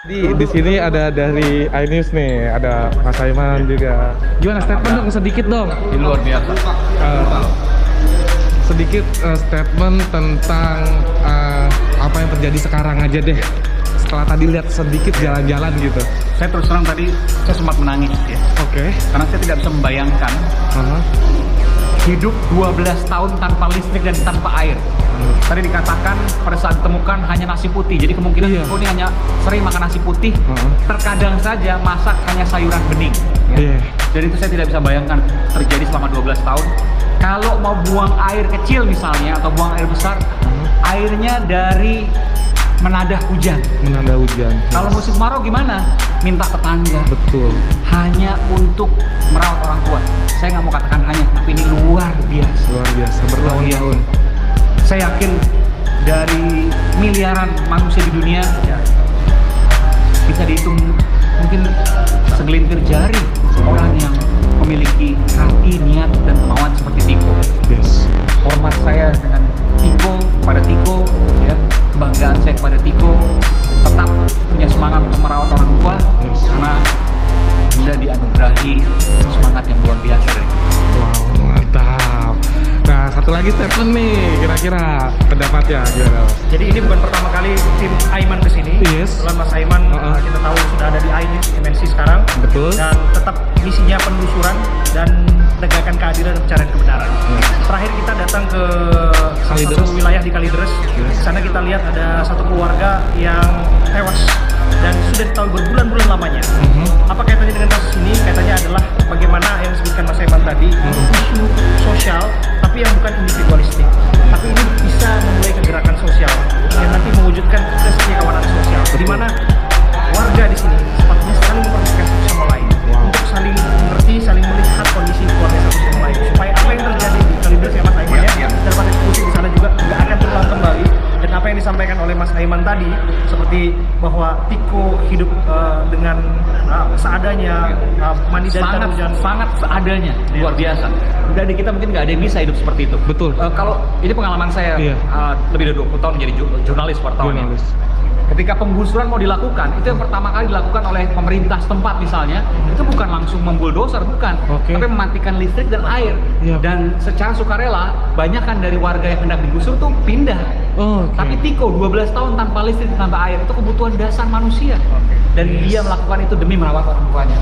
Di sini ada dari iNews nih, ada Mas Aiman juga. Gimana statement dong, sedikit dong. Ini luar biasa. Sedikit statement tentang apa yang terjadi sekarang aja deh. Setelah tadi lihat sedikit jalan-jalan gitu. Saya terus terang tadi saya sempat menangis ya. Oke. Karena saya tidak bisa membayangkan hidup 12 tahun tanpa listrik dan tanpa air. Tadi dikatakan pada saat ditemukan hanya nasi putih. Jadi kemungkinan Tiko ini hanya sering makan nasi putih. Terkadang saja masak hanya sayuran bening. Ya. Dan itu saya tidak bisa bayangkan terjadi selama 12 tahun. Kalau mau buang air kecil misalnya atau buang air besar, airnya dari menadah hujan. Menadah hujan. Kalau musim kemarau gimana? Minta tetangga. Betul. Hanya untuk merawat orang tua. Saya nggak mau katakan hanya, tapi ini luar biasa. Luar biasa, bertahun-tahun. Saya yakin dari miliaran manusia di dunia, ya, bisa dihitung mungkin segelintir jari orang yang memiliki hati, niat, dan kemauan seperti Tiko. Yes. Hormat saya dengan Tiko, pada Tiko, ya, kebanggaan saya kepada Tiko, tetap punya semangat untuk merawat orang tua, karena Anda dianugerahi semangat yang luar biasa dari kita. Wow, mantap. Nah, satu lagi statement nih, kira-kira pendapatnya gimana? Jadi ini bukan pertama kali tim Aiman kesini. Yes. Setelah Mas Aiman kita tahu sudah ada di iNews MNC sekarang. Betul. Dan tetap misinya penelusuran dan tegakkan keadilan dan pencarian kebenaran. Terakhir kita datang ke salah satu wilayah di Kalideres. Di sana kita lihat ada satu keluarga yang tewas dan sudah ditahu berbulan-bulan lamanya. Apa kaitannya dengan kasus ini? Kaitannya adalah bagaimana yang disebutkan Mas Aiman tadi, isu sosial, tapi yang bukan individualistik. Tapi ini bisa memulai kegerakan sosial yang nanti mewujudkan kesetiakawanan sosial, di mana warga di sini sepatutnya saling memperhatikan satu sama lain, untuk saling mengerti, saling melihat kondisi keluarga satu sama lain, supaya apa yang terjadi di Kalideres ya Mas Aiman ya, dan pada diskusi di sana juga nggak akan terulang kembali. Dan apa yang disampaikan oleh Mas Aiman tadi, seperti bahwa Tiko hidup dengan seadanya, mandi dari sangat seadanya, luar biasa. Dari kita mungkin nggak ada yang bisa hidup seperti itu. Betul. Kalau ini pengalaman saya lebih dari 20 tahun menjadi jurnalis wartawan. Ketika penggusuran mau dilakukan, itu yang pertama kali dilakukan oleh pemerintah setempat misalnya, itu bukan langsung membuldoser, bukan, tapi mematikan listrik dan air. Dan secara sukarela, banyak kan dari warga yang hendak digusur tuh pindah. Tapi Tiko 12 tahun tanpa listrik, tanpa air, itu kebutuhan dasar manusia. Dan dia melakukan itu demi merawat orang tuanya.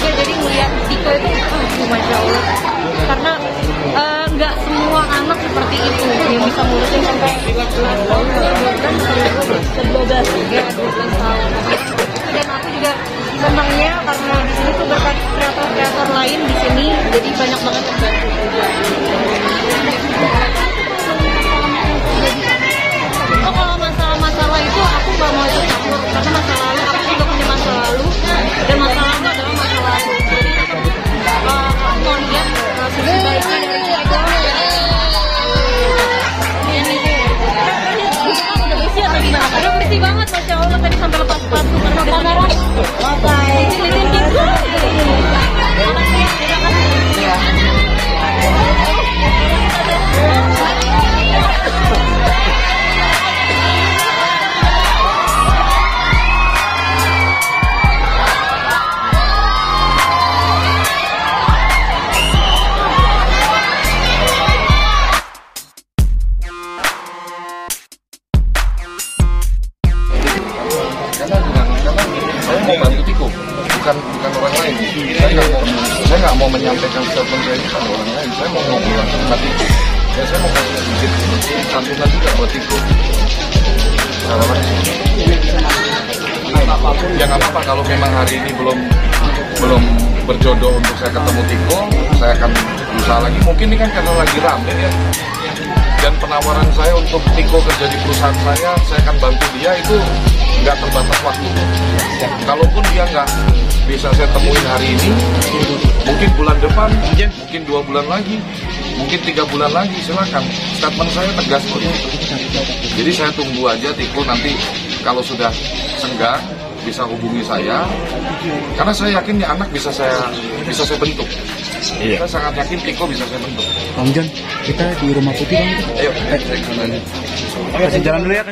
Jadi melihat Tiko itu, Masya Allah, karena nggak semua anak seperti itu yang bisa ngurusin sampai 11 tahun, 12 tahun. Dan aku juga senangnya karena di sini tuh berkat kreator-kreator lain di sini, jadi banyak banget yang bantu. Oh, kalau masalah-masalah itu aku nggak mau ikut campur, karena masa lalu aku juga punya masa lalu, dan masa lalu adalah masa lalu. Jadi aku mau lihat sisi baiknya dari Tiko. Ini udah bersih atau gimana? Udah bersih banget, Masya Allah, tadi sampai lepas sepatu karena udah kamera. Lihatin Tiko. Saya mau bantu Tiko, bukan orang lain. Saya nggak mau menyampaikan statement saya ini sama orang lain. Saya mau ngobrol sama Tiko. Ya saya mau kasih sedikit santunan juga buat Tiko. Ya nggak apa-apa kalau memang hari ini belum berjodoh untuk saya ketemu Tiko, saya akan berusaha lagi. Mungkin ini kan karena lagi rame ya. Dan penawaran saya untuk Tiko kerja di perusahaan saya akan bantu dia, itu nggak terbatas waktu. Kalaupun dia nggak bisa saya temuin hari ini, mungkin bulan depan, mungkin 2 bulan lagi, mungkin 3 bulan lagi, silakan. Statement saya tegas kok. Jadi saya tunggu aja Tiko nanti kalau sudah senggang bisa hubungi saya, karena saya yakin ya anak bisa saya bentuk. Saya sangat yakin Tiko bisa saya bentuk. Bang John, kita di Rumah Putih Bang. Ayo, saya ke sana. Kasih jalan dulu ya.